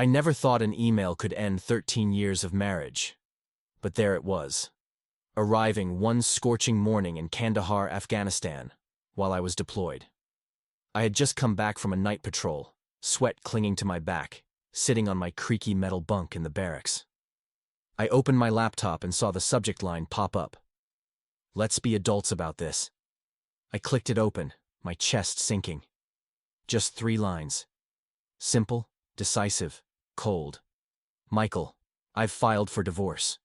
I never thought an email could end 13 years of marriage. But there it was, arriving one scorching morning in Kandahar, Afghanistan, while I was deployed. I had just come back from a night patrol, sweat clinging to my back, sitting on my creaky metal bunk in the barracks. I opened my laptop and saw the subject line pop up. "Let's be adults about this." I clicked it open, my chest sinking. Just 3 lines. Simple, decisive, cold. "Michael, I've filed for divorce.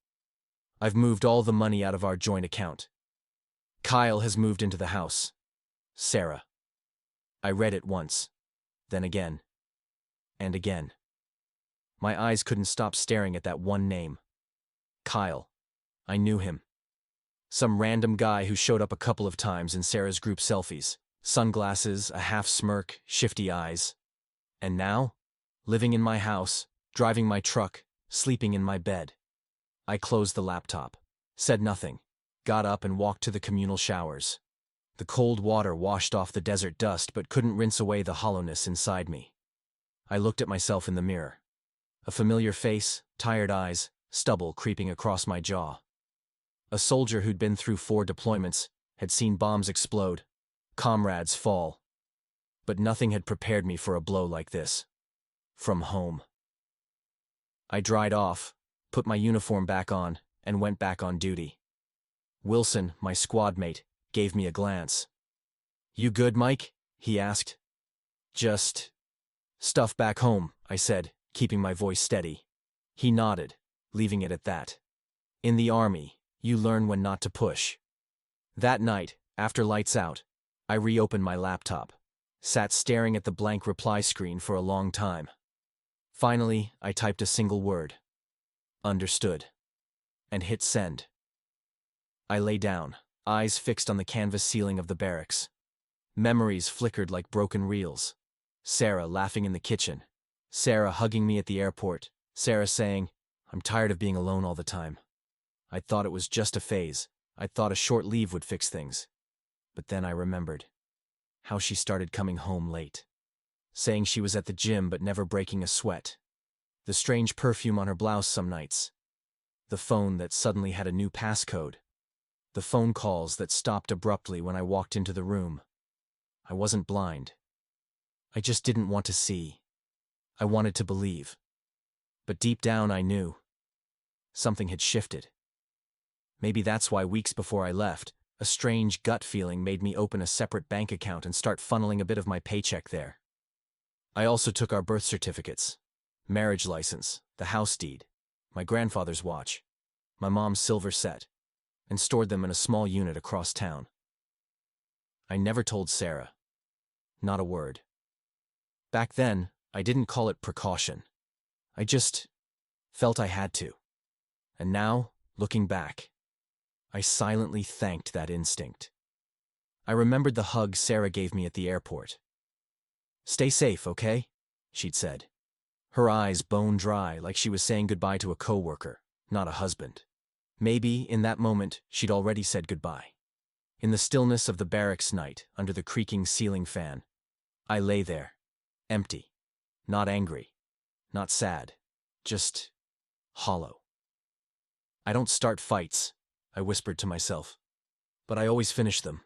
I've moved all the money out of our joint account. Kyle has moved into the house. Sarah." I read it once, then again, and again. My eyes couldn't stop staring at that one name. Kyle. I knew him. Some random guy who showed up a couple of times in Sarah's group selfies. Sunglasses, a half smirk, shifty eyes. And now, living in my house, driving my truck, sleeping in my bed. I closed the laptop, said nothing, got up and walked to the communal showers. The cold water washed off the desert dust but couldn't rinse away the hollowness inside me. I looked at myself in the mirror. A familiar face, tired eyes, stubble creeping across my jaw. A soldier who'd been through 4 deployments, had seen bombs explode, comrades fall. But nothing had prepared me for a blow like this. From home. I dried off, put my uniform back on, and went back on duty. Wilson, my squad mate, gave me a glance. "You good, Mike?" he asked. "Just stuff back home," I said, keeping my voice steady. He nodded, leaving it at that. In the Army, you learn when not to push. That night, after lights out, I reopened my laptop, sat staring at the blank reply screen for a long time. Finally, I typed a single word. "Understood." And hit send. I lay down, eyes fixed on the canvas ceiling of the barracks. Memories flickered like broken reels. Sarah laughing in the kitchen. Sarah hugging me at the airport. Sarah saying, "I'm tired of being alone all the time." I thought it was just a phase. I thought a short leave would fix things. But then I remembered how she started coming home late. Saying she was at the gym but never breaking a sweat. The strange perfume on her blouse some nights. The phone that suddenly had a new passcode. The phone calls that stopped abruptly when I walked into the room. I wasn't blind. I just didn't want to see. I wanted to believe. But deep down I knew. Something had shifted. Maybe that's why weeks before I left, a strange gut feeling made me open a separate bank account and start funneling a bit of my paycheck there. I also took our birth certificates, marriage license, the house deed, my grandfather's watch, my mom's silver set, and stored them in a small unit across town. I never told Sarah. Not a word. Back then, I didn't call it precaution. I just felt I had to. And now, looking back, I silently thanked that instinct. I remembered the hug Sarah gave me at the airport. "Stay safe, okay?" she'd said. Her eyes bone dry like she was saying goodbye to a coworker, not a husband. Maybe, in that moment, she'd already said goodbye. In the stillness of the barracks night, under the creaking ceiling fan, I lay there, empty, not angry, not sad, just hollow. I don't start fights, I whispered to myself, but I always finish them.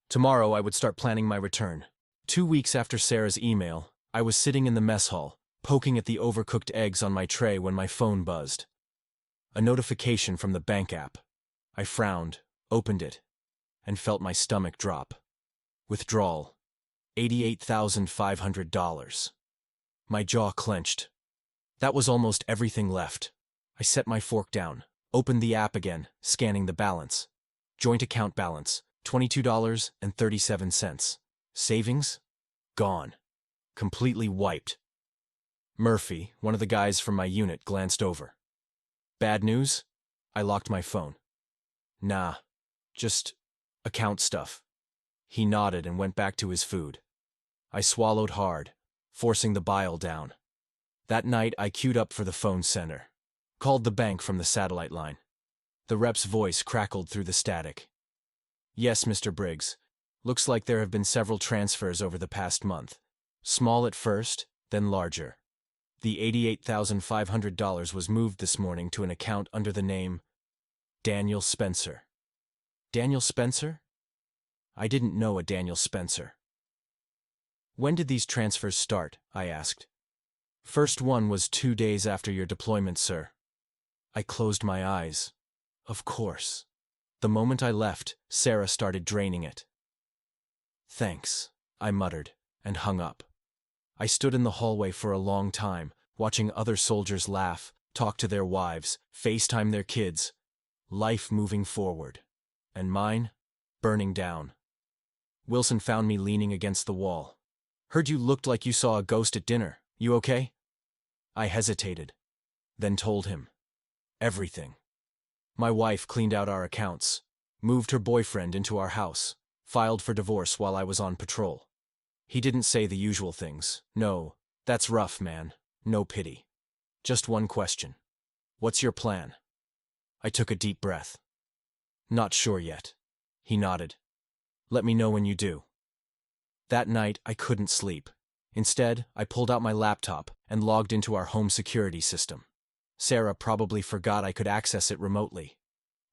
Tomorrow I would start planning my return. 2 weeks after Sarah's email, I was sitting in the mess hall, poking at the overcooked eggs on my tray when my phone buzzed. A notification from the bank app. I frowned, opened it, and felt my stomach drop. Withdrawal. $88,500. My jaw clenched. That was almost everything left. I set my fork down, opened the app again, scanning the balance. Joint account balance, $22.37. Savings? Gone. Completely wiped. Murphy, one of the guys from my unit, glanced over. "Bad news?" I locked my phone. "Nah, just account stuff." He nodded and went back to his food. I swallowed hard, forcing the bile down. That night I queued up for the phone center. Called the bank from the satellite line. The rep's voice crackled through the static. "Yes, Mr. Briggs. Looks like there have been several transfers over the past month. Small at first, then larger. The $88,500 was moved this morning to an account under the name Daniel Spencer. Daniel Spencer? I didn't know a Daniel Spencer. When did these transfers start? I asked. First one was 2 days after your deployment, sir. I closed my eyes. Of course. The moment I left, Sarah started draining it. Thanks, I muttered, and hung up. I stood in the hallway for a long time, watching other soldiers laugh, talk to their wives, FaceTime their kids. Life moving forward. And mine? Burning down. Wilson found me leaning against the wall. Heard you looked like you saw a ghost at dinner. You okay? I hesitated. Then told him. Everything. My wife cleaned out our accounts, moved her boyfriend into our house, filed for divorce while I was on patrol. He didn't say the usual things. No, that's rough, man. No pity. Just one question. What's your plan? I took a deep breath. Not sure yet. He nodded. Let me know when you do. That night, I couldn't sleep. Instead, I pulled out my laptop and logged into our home security system. Sarah probably forgot I could access it remotely.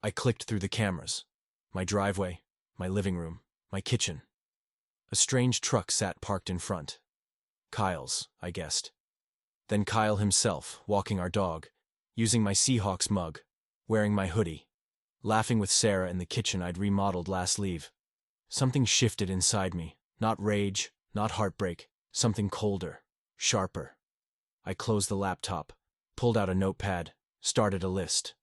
I clicked through the cameras. My driveway, my living room, my kitchen. A strange truck sat parked in front. Kyle's, I guessed. Then Kyle himself, walking our dog, using my Seahawks mug, wearing my hoodie, laughing with Sarah in the kitchen I'd remodeled last leave. Something shifted inside me, not rage, not heartbreak, something colder, sharper. I closed the laptop, pulled out a notepad, started a list.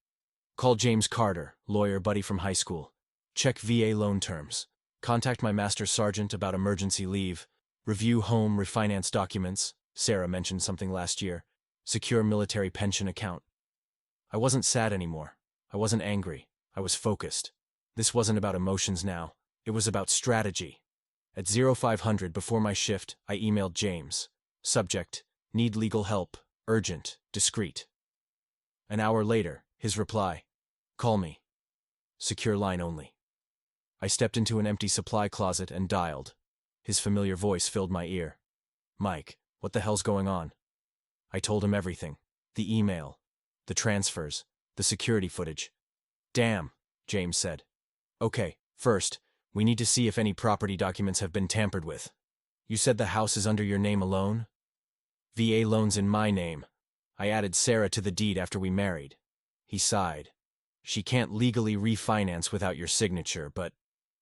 Call James Carter, lawyer buddy from high school. Check VA loan terms. Contact my master sergeant about emergency leave. Review home refinance documents. Sarah mentioned something last year. Secure military pension account. I wasn't sad anymore. I wasn't angry. I was focused. This wasn't about emotions now. It was about strategy. At 0500 before my shift, I emailed James. Subject, need legal help, urgent, discreet. An hour later, his reply, call me. Secure line only. I stepped into an empty supply closet and dialed. His familiar voice filled my ear. Mike, what the hell's going on? I told him everything. The email, the transfers, the security footage. Damn, James said. Okay, first, we need to see if any property documents have been tampered with. You said the house is under your name alone? VA loan's in my name. I added Sarah to the deed after we married. He sighed. She can't legally refinance without your signature, but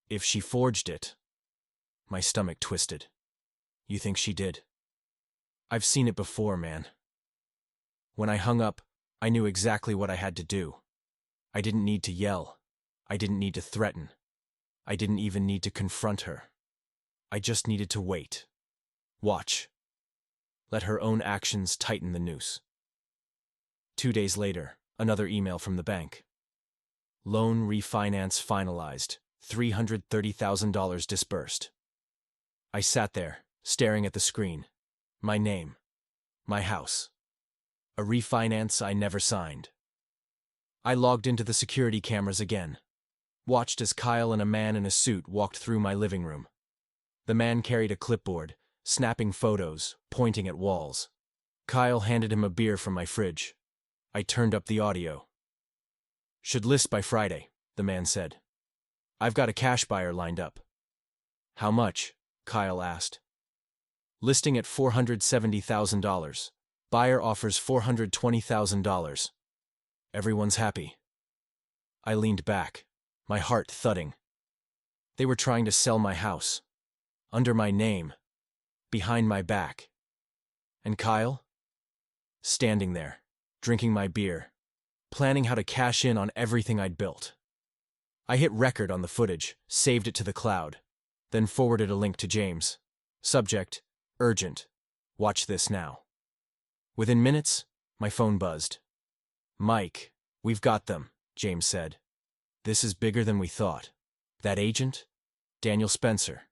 if she forged it... My stomach twisted. You think she did? I've seen it before, man. When I hung up, I knew exactly what I had to do. I didn't need to yell. I didn't need to threaten. I didn't even need to confront her. I just needed to wait. Watch. Let her own actions tighten the noose. 2 days later, another email from the bank. Loan refinance finalized. $330,000 disbursed. I sat there, staring at the screen. My name. My house. A refinance I never signed. I logged into the security cameras again. Watched as Kyle and a man in a suit walked through my living room. The man carried a clipboard, snapping photos, pointing at walls. Kyle handed him a beer from my fridge. I turned up the audio. Should list by Friday, the man said. I've got a cash buyer lined up. How much? Kyle asked. Listing at $470,000. Buyer offers $420,000. Everyone's happy. I leaned back, my heart thudding. They were trying to sell my house. Under my name. Behind my back. And Kyle? Standing there, drinking my beer, planning how to cash in on everything I'd built. I hit record on the footage, saved it to the cloud, then forwarded a link to James. Subject, urgent. Watch this now. Within minutes, my phone buzzed. Mike, we've got them, James said. This is bigger than we thought. That agent? Daniel Spencer.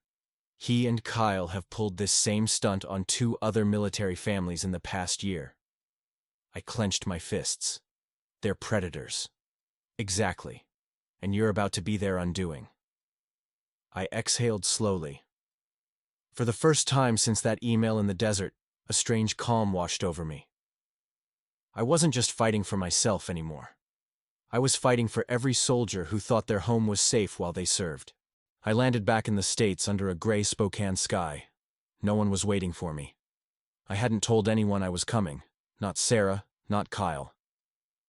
He and Kyle have pulled this same stunt on 2 other military families in the past year. I clenched my fists. They're predators. Exactly. And you're about to be their undoing. I exhaled slowly. For the first time since that email in the desert, a strange calm washed over me. I wasn't just fighting for myself anymore. I was fighting for every soldier who thought their home was safe while they served. I landed back in the States under a gray Spokane sky. No one was waiting for me. I hadn't told anyone I was coming. Not Sarah, not Kyle.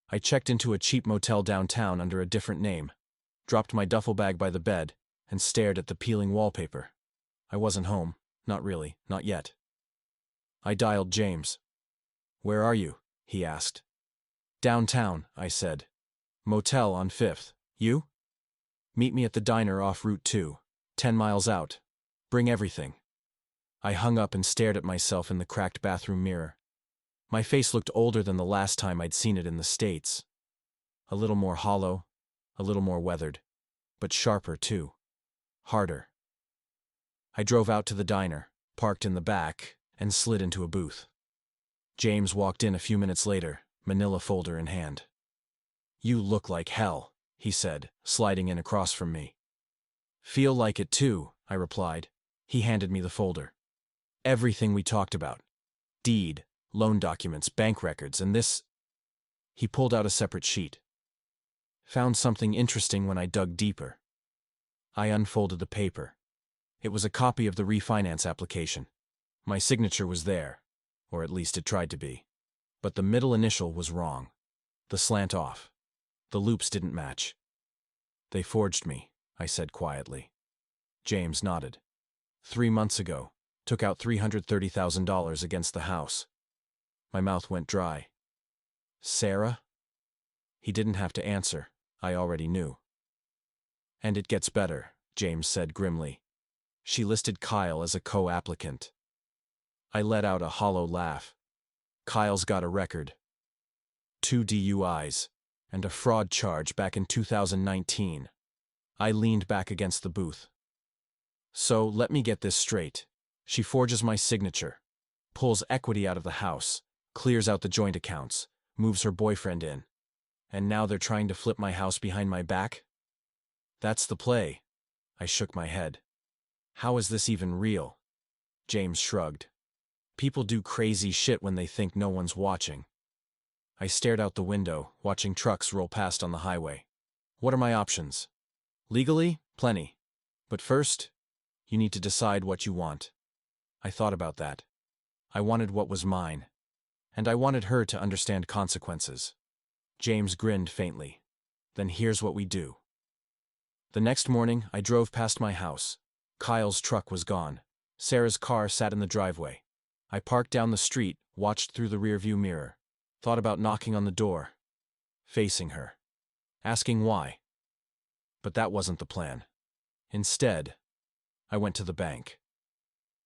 I checked into a cheap motel downtown under a different name, dropped my duffel bag by the bed, and stared at the peeling wallpaper. I wasn't home. Not really, not yet. I dialed James. "Where are you?" he asked. "Downtown," I said. "Motel on 5th. You?" "Meet me at the diner off Route 2, 10 miles out. Bring everything." I hung up and stared at myself in the cracked bathroom mirror. My face looked older than the last time I'd seen it in the States. A little more hollow, a little more weathered, but sharper too. Harder. I drove out to the diner, parked in the back, and slid into a booth. James walked in a few minutes later, manila folder in hand. "You look like hell," he said, sliding in across from me. "Feel like it too," I replied. He handed me the folder. Everything we talked about. Deed, loan documents, bank records, and this. He pulled out a separate sheet. Found something interesting when I dug deeper. I unfolded the paper. It was a copy of the refinance application. My signature was there, or at least it tried to be. But the middle initial was wrong. The slant off. The loops didn't match. "They forged me," I said quietly. James nodded. 3 months ago, took out $330,000 against the house. My mouth went dry. "Sarah?" He didn't have to answer. I already knew. "And it gets better," James said grimly. "She listed Kyle as a co-applicant." I let out a hollow laugh. "Kyle's got a record. 2 DUIs, and a fraud charge back in 2019. I leaned back against the booth. "So, let me get this straight. She forges my signature, pulls equity out of the house, clears out the joint accounts, moves her boyfriend in. And now they're trying to flip my house behind my back? That's the play." I shook my head. "How is this even real?" James shrugged. "People do crazy shit when they think no one's watching." I stared out the window, watching trucks roll past on the highway. "What are my options?" "Legally, plenty. But first, you need to decide what you want." I thought about that. I wanted what was mine. And I wanted her to understand consequences. James grinned faintly. "Then here's what we do." The next morning, I drove past my house. Kyle's truck was gone. Sarah's car sat in the driveway. I parked down the street, watched through the rearview mirror. Thought about knocking on the door. Facing her. Asking why. But that wasn't the plan. Instead, I went to the bank.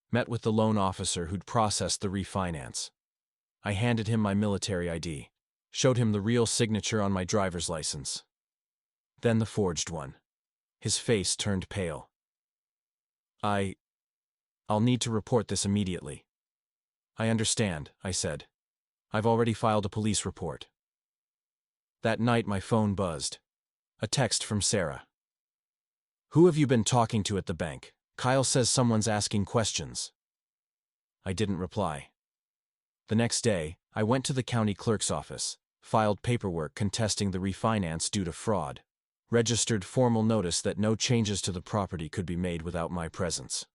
Met with the loan officer who'd processed the refinance. I handed him my military ID. Showed him the real signature on my driver's license. Then the forged one. His face turned pale. I'll need to report this immediately." "I understand," I said. "I've already filed a police report." That night my phone buzzed. A text from Sarah. "Who have you been talking to at the bank? Kyle says someone's asking questions." I didn't reply. The next day, I went to the county clerk's office, filed paperwork contesting the refinance due to fraud, registered formal notice that no changes to the property could be made without my presence.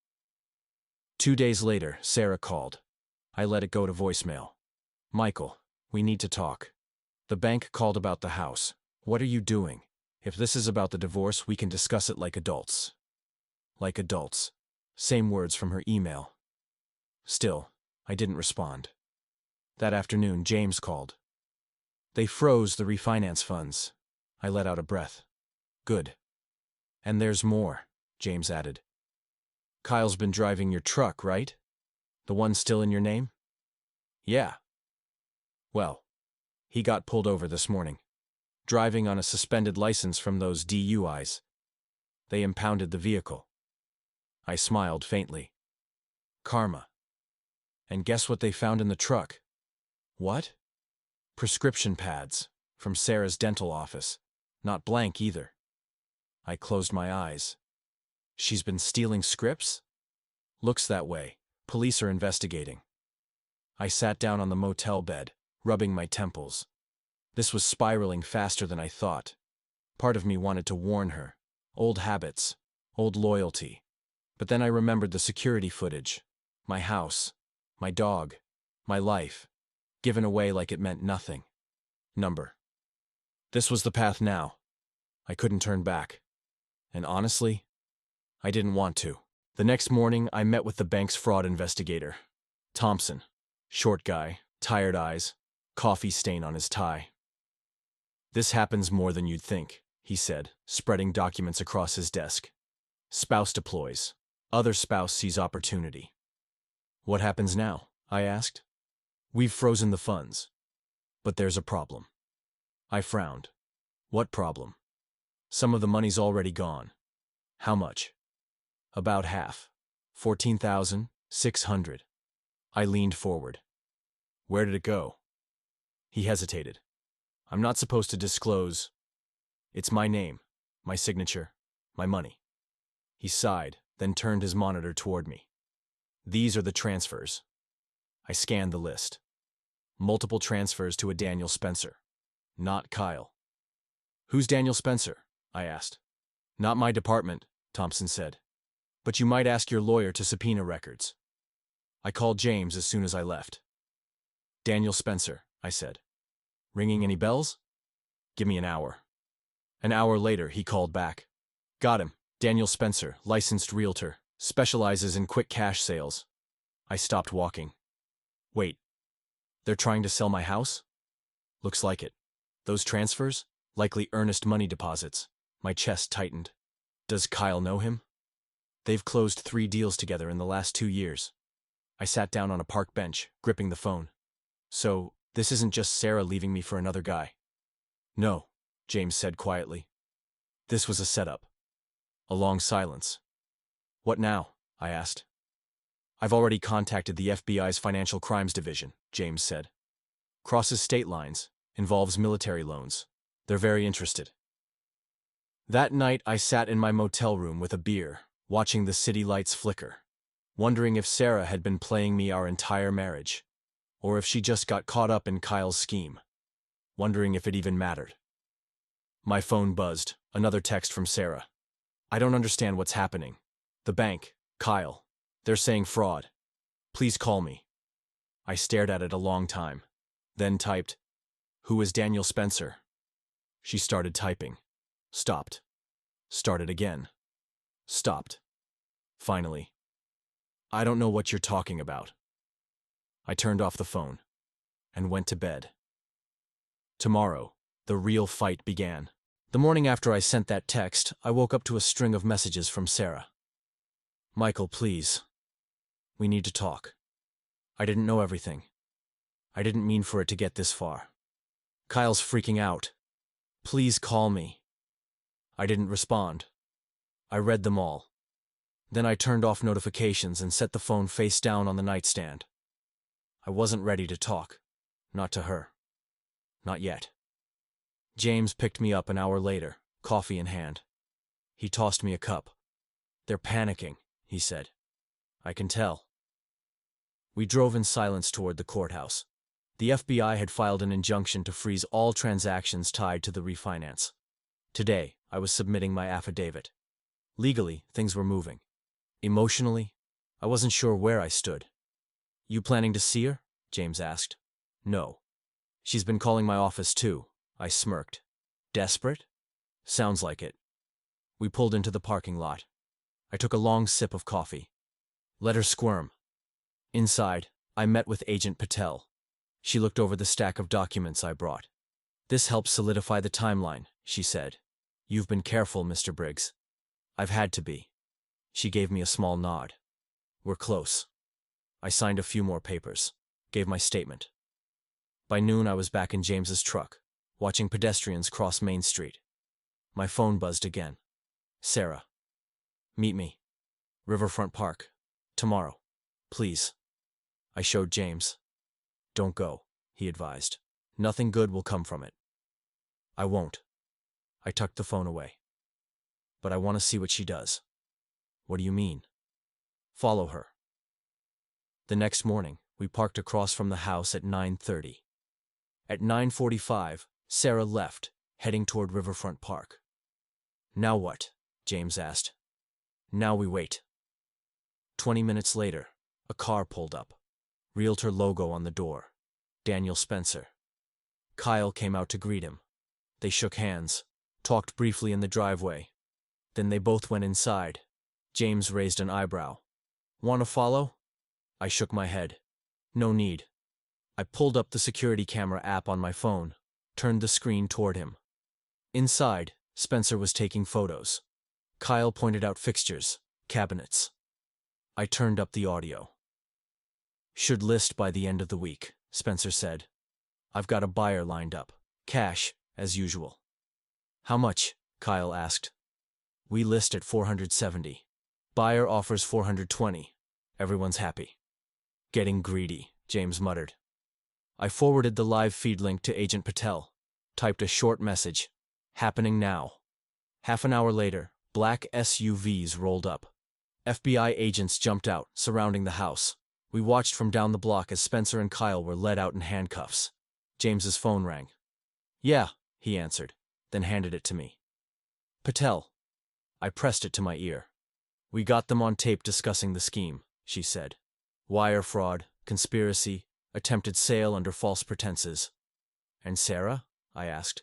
2 days later, Sarah called. I let it go to voicemail. "Michael, we need to talk. The bank called about the house. What are you doing? If this is about the divorce, we can discuss it like adults." Like adults. Same words from her email. Still, I didn't respond. That afternoon, James called. "They froze the refinance funds." I let out a breath. "Good. And there's more," James added. "Kyle's been driving your truck, right? The one still in your name?" "Yeah." "Well, he got pulled over this morning. Driving on a suspended license from those DUIs. They impounded the vehicle." I smiled faintly. Karma. And guess what they found in the truck? What? Prescription pads. From Sarah's dental office. Not blank either. I closed my eyes. She's been stealing scripts? Looks that way. Police are investigating. I sat down on the motel bed, rubbing my temples. This was spiraling faster than I thought. Part of me wanted to warn her. Old habits, old loyalty. But then I remembered the security footage. My house, my dog, my life, given away like it meant nothing. Number. This was the path now. I couldn't turn back. And honestly, I didn't want to. The next morning, I met with the bank's fraud investigator. Thompson. Short guy, tired eyes, coffee stain on his tie. This happens more than you'd think, he said, spreading documents across his desk. Spouse deploys. Other spouse sees opportunity. What happens now? I asked. We've frozen the funds. But there's a problem. I frowned. What problem? Some of the money's already gone. How much? About half. 14,600. I leaned forward. Where did it go? He hesitated. I'm not supposed to disclose. It's my name, my signature, my money. He sighed, then turned his monitor toward me. These are the transfers. I scanned the list. Multiple transfers to a Daniel Spencer. Not Kyle. Who's Daniel Spencer? I asked. Not my department, Thompson said. But you might ask your lawyer to subpoena records. I called James as soon as I left. Daniel Spencer, I said. Ringing any bells? Give me an hour. An hour later, he called back. Got him. Daniel Spencer, licensed realtor, specializes in quick cash sales. I stopped walking. Wait. They're trying to sell my house? Looks like it. Those transfers? Likely earnest money deposits. My chest tightened. Does Kyle know him? They've closed 3 deals together in the last 2 years. I sat down on a park bench, gripping the phone. So, this isn't just Sarah leaving me for another guy. No, James said quietly. This was a setup. A long silence. What now? I asked. I've already contacted the FBI's Financial Crimes Division, James said. Crosses state lines, involves military loans. They're very interested. That night I sat in my motel room with a beer, watching the city lights flicker, wondering if Sarah had been playing me our entire marriage, or if she just got caught up in Kyle's scheme, wondering if it even mattered. My phone buzzed, another text from Sarah. I don't understand what's happening. The bank, Kyle, they're saying fraud. Please call me. I stared at it a long time, then typed, Who is Daniel Spencer? She started typing. Stopped. Started again. Stopped. Finally. I don't know what you're talking about. I turned off the phone and went to bed. Tomorrow, the real fight began. The morning after I sent that text, I woke up to a string of messages from Sarah. Michael, please. We need to talk. I didn't know everything. I didn't mean for it to get this far. Kyle's freaking out. Please call me. I didn't respond. I read them all. Then I turned off notifications and set the phone face down on the nightstand. I wasn't ready to talk. Not to her. Not yet. James picked me up an hour later, coffee in hand. He tossed me a cup. They're panicking, he said. I can tell. We drove in silence toward the courthouse. The FBI had filed an injunction to freeze all transactions tied to the refinance. Today, I was submitting my affidavit. Legally, things were moving. Emotionally, I wasn't sure where I stood. You planning to see her? James asked. No. She's been calling my office too. I smirked. Desperate? Sounds like it. We pulled into the parking lot. I took a long sip of coffee. Let her squirm. Inside, I met with Agent Patel. She looked over the stack of documents I brought. This helps solidify the timeline, she said. You've been careful, Mr. Briggs. I've had to be. She gave me a small nod. We're close. I signed a few more papers, gave my statement. By noon, I was back in James's truck, watching pedestrians cross Main Street. My phone buzzed again. Sarah. Meet me. Riverfront Park. Tomorrow. Please. I showed James. Don't go, he advised. Nothing good will come from it. I won't. I tucked the phone away. But I want to see what she does. What do you mean? Follow her. The next morning, we parked across from the house at 9:30. At 9:45, Sarah left, heading toward Riverfront Park. Now what? James asked. Now we wait. 20 minutes later, a car pulled up. Realtor logo on the door. Daniel Spencer. Kyle came out to greet him. They shook hands, talked briefly in the driveway. Then they both went inside. James raised an eyebrow. Want to follow? I shook my head. No need. I pulled up the security camera app on my phone, turned the screen toward him. Inside, Spencer was taking photos. Kyle pointed out fixtures, cabinets. I turned up the audio. Should list by the end of the week, Spencer said. I've got a buyer lined up. Cash, as usual. How much? Kyle asked. We list at $470. Buyer offers $420. Everyone's happy. Getting greedy, James muttered. I forwarded the live feed link to Agent Patel. Typed a short message. Happening now. Half an hour later, black SUVs rolled up. FBI agents jumped out, surrounding the house. We watched from down the block as Spencer and Kyle were led out in handcuffs. James's phone rang. Yeah, he answered, then handed it to me. Patel. I pressed it to my ear. We got them on tape discussing the scheme, she said. Wire fraud, conspiracy, attempted sale under false pretenses. And Sarah? I asked.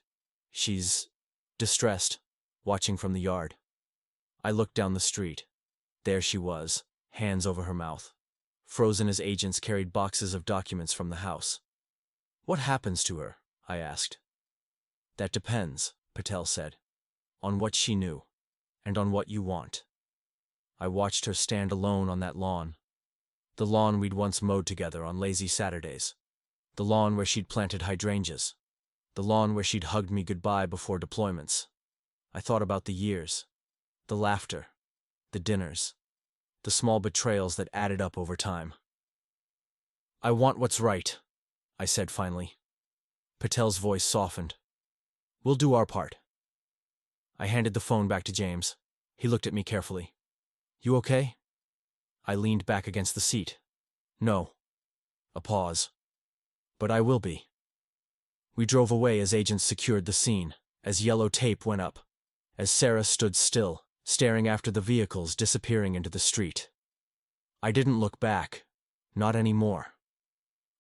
She's distressed, watching from the yard. I looked down the street. There she was, hands over her mouth. Frozen as agents carried boxes of documents from the house. What happens to her? I asked. That depends, Patel said. On what she knew, and on what you want. I watched her stand alone on that lawn. The lawn we'd once mowed together on lazy Saturdays. The lawn where she'd planted hydrangeas. The lawn where she'd hugged me goodbye before deployments. I thought about the years, the laughter, the dinners, the small betrayals that added up over time. I want what's right, I said finally. Patel's voice softened. We'll do our part. I handed the phone back to James. He looked at me carefully. You okay? I leaned back against the seat. No. A pause. But I will be. We drove away as agents secured the scene, as yellow tape went up, as Sarah stood still, staring after the vehicles disappearing into the street. I didn't look back. Not anymore.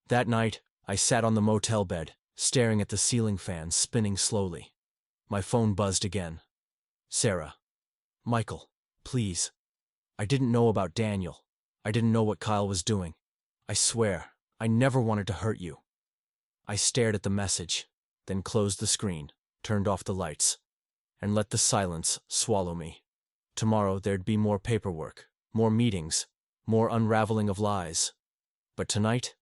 That night, I sat on the motel bed, staring at the ceiling fan spinning slowly. My phone buzzed again. Sarah. Michael, please. I didn't know about Daniel. I didn't know what Kyle was doing. I swear, I never wanted to hurt you. I stared at the message, then closed the screen, turned off the lights, and let the silence swallow me. Tomorrow there'd be more paperwork, more meetings, more unraveling of lies. But tonight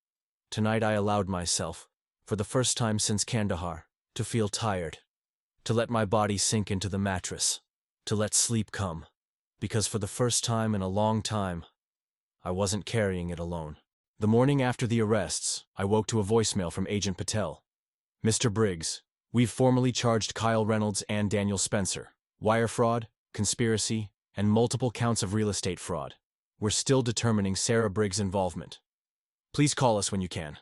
I allowed myself, for the first time since Kandahar, to feel tired, to let my body sink into the mattress, to let sleep come, because for the first time in a long time, I wasn't carrying it alone. The morning after the arrests, I woke to a voicemail from Agent Patel. Mr. Briggs, we've formally charged Kyle Reynolds and Daniel Spencer. Wire fraud, conspiracy, and multiple counts of real estate fraud. We're still determining Sarah Briggs' involvement. Please call us when you can.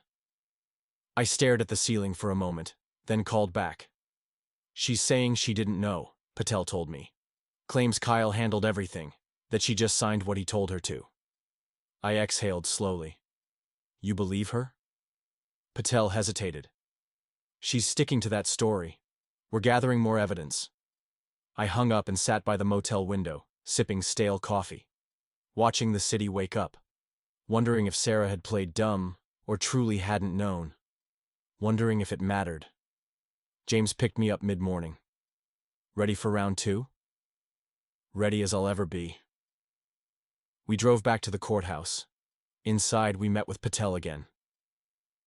I stared at the ceiling for a moment, then called back. She's saying she didn't know, Patel told me. Claims Kyle handled everything, that she just signed what he told her to. I exhaled slowly. You believe her? Patel hesitated. She's sticking to that story. We're gathering more evidence. I hung up and sat by the motel window, sipping stale coffee, watching the city wake up, wondering if Sarah had played dumb or truly hadn't known, wondering if it mattered. James picked me up mid-morning. Ready for round 2? Ready as I'll ever be. We drove back to the courthouse. Inside, we met with Patel again.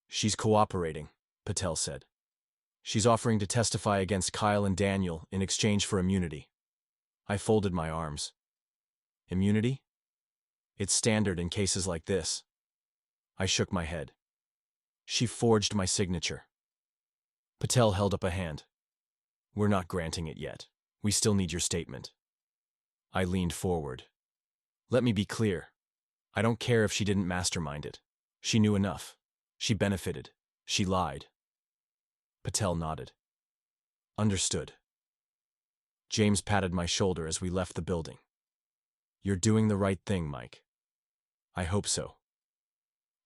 She's cooperating, Patel said. She's offering to testify against Kyle and Daniel in exchange for immunity. I folded my arms. Immunity? It's standard in cases like this. I shook my head. She forged my signature. Patel held up a hand. We're not granting it yet. We still need your statement. I leaned forward. Let me be clear. I don't care if she didn't mastermind it. She knew enough. She benefited. She lied. Patel nodded. Understood. James patted my shoulder as we left the building. You're doing the right thing, Mike. I hope so.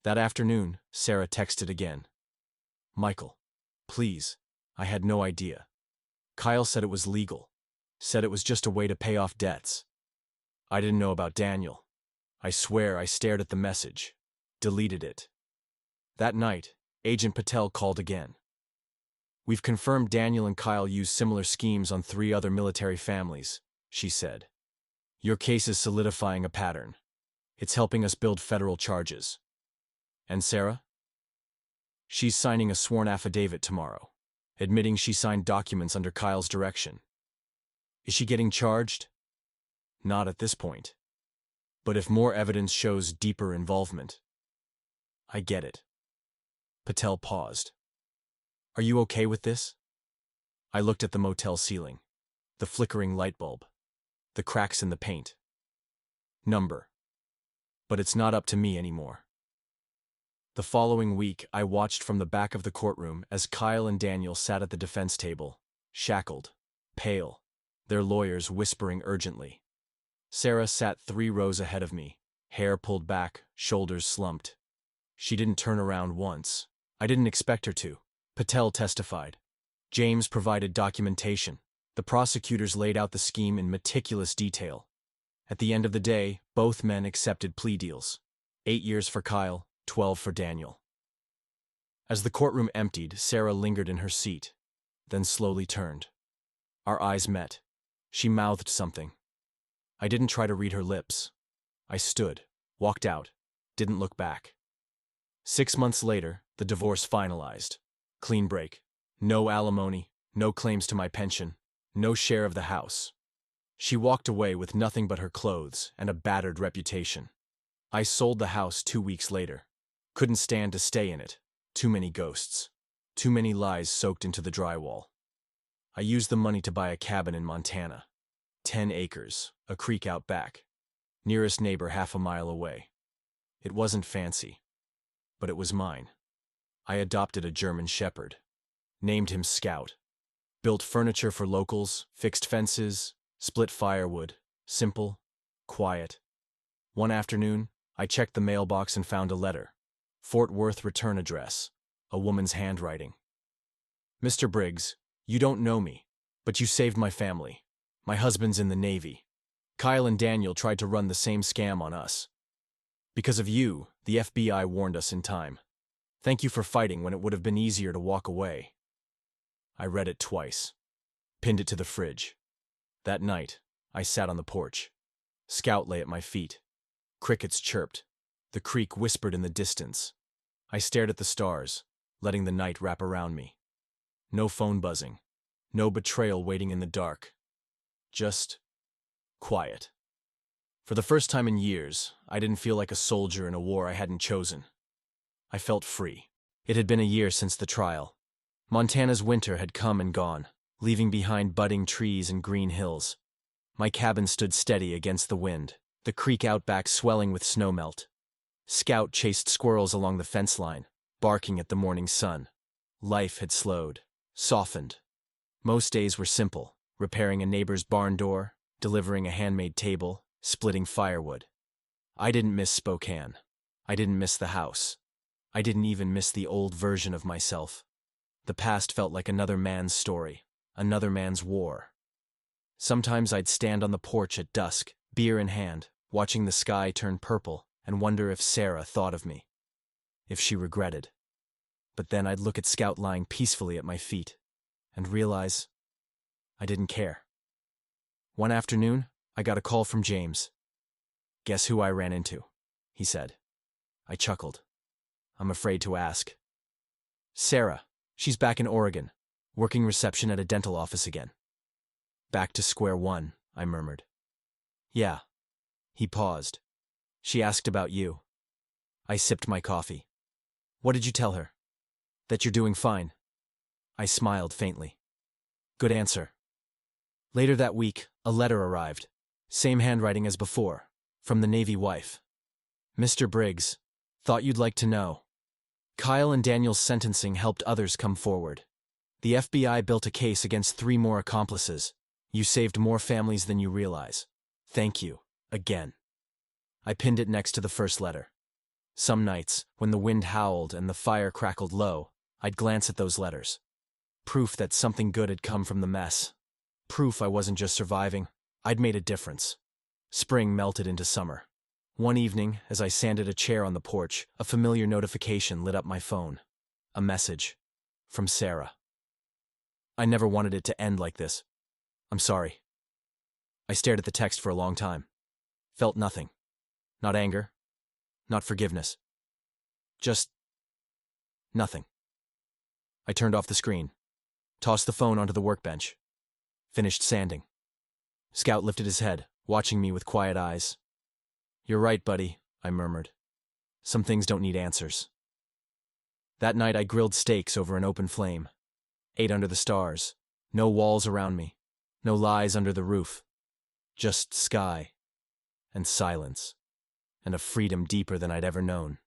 That afternoon, Sarah texted again. Michael, please, I had no idea. Kyle said it was legal. Said it was just a way to pay off debts. I didn't know about Daniel. I swear I stared at the message. Deleted it. That night, Agent Patel called again. We've confirmed Daniel and Kyle used similar schemes on 3 other military families, she said. Your case is solidifying a pattern. It's helping us build federal charges. And Sarah? She's signing a sworn affidavit tomorrow, admitting she signed documents under Kyle's direction. Is she getting charged? Not at this point. But if more evidence shows deeper involvement. I get it. Patel paused. Are you okay with this? I looked at the motel ceiling, the flickering light bulb, the cracks in the paint. Number. But it's not up to me anymore. The following week, I watched from the back of the courtroom as Kyle and Daniel sat at the defense table, shackled, pale, their lawyers whispering urgently. Sarah sat 3 rows ahead of me, hair pulled back, shoulders slumped. She didn't turn around once. I didn't expect her to. Patel testified. James provided documentation. The prosecutors laid out the scheme in meticulous detail. At the end of the day, both men accepted plea deals. 8 years for Kyle, 12 for Daniel. As the courtroom emptied, Sarah lingered in her seat, then slowly turned. Our eyes met. She mouthed something. I didn't try to read her lips. I stood, walked out, didn't look back. 6 months later, the divorce finalized. Clean break. No alimony, no claims to my pension, no share of the house. She walked away with nothing but her clothes and a battered reputation. I sold the house 2 weeks later. Couldn't stand to stay in it. Too many ghosts. Too many lies soaked into the drywall. I used the money to buy a cabin in Montana. 10 acres, a creek out back. Nearest neighbor half a mile away. It wasn't fancy, but it was mine. I adopted a German shepherd. Named him Scout. Built furniture for locals, fixed fences, split firewood. Simple, quiet. One afternoon, I checked the mailbox and found a letter. Fort Worth return address. A woman's handwriting. Mr. Briggs, you don't know me, but you saved my family. My husband's in the Navy. Kyle and Daniel tried to run the same scam on us. Because of you, the FBI warned us in time. Thank you for fighting when it would have been easier to walk away. I read it twice. Pinned it to the fridge. That night, I sat on the porch. Scout lay at my feet. Crickets chirped. The creek whispered in the distance. I stared at the stars, letting the night wrap around me. No phone buzzing. No betrayal waiting in the dark. Just quiet. For the first time in years, I didn't feel like a soldier in a war I hadn't chosen. I felt free. It had been a year since the trial. Montana's winter had come and gone, leaving behind budding trees and green hills. My cabin stood steady against the wind, the creek outback swelling with snowmelt. Scout chased squirrels along the fence line, barking at the morning sun. Life had slowed, softened. Most days were simple, repairing a neighbor's barn door, delivering a handmade table, splitting firewood. I didn't miss Spokane. I didn't miss the house. I didn't even miss the old version of myself. The past felt like another man's story, another man's war. Sometimes I'd stand on the porch at dusk, beer in hand, watching the sky turn purple, and wonder if Sarah thought of me, if she regretted. But then I'd look at Scout lying peacefully at my feet, and realize I didn't care. One afternoon, I got a call from James. Guess who I ran into? He said. I chuckled. I'm afraid to ask. Sarah. She's back in Oregon, working reception at a dental office again. Back to square one, I murmured. Yeah. He paused. She asked about you. I sipped my coffee. What did you tell her? That you're doing fine. I smiled faintly. Good answer. Later that week, a letter arrived. Same handwriting as before, from the Navy wife. Mr. Briggs, thought you'd like to know. Kyle and Daniel's sentencing helped others come forward. The FBI built a case against 3 more accomplices. You saved more families than you realize. Thank you. Again. I pinned it next to the first letter. Some nights, when the wind howled and the fire crackled low, I'd glance at those letters. Proof that something good had come from the mess. Proof I wasn't just surviving, I'd made a difference. Spring melted into summer. One evening, as I sanded a chair on the porch, a familiar notification lit up my phone. A message. From Sarah. I never wanted it to end like this. I'm sorry. I stared at the text for a long time. Felt nothing. Not anger. Not forgiveness. Just nothing. I turned off the screen. Tossed the phone onto the workbench. Finished sanding. Scout lifted his head, watching me with quiet eyes. You're right, buddy, I murmured. Some things don't need answers. That night I grilled steaks over an open flame. Ate under the stars. No walls around me. No lies under the roof. Just sky. And silence. And a freedom deeper than I'd ever known.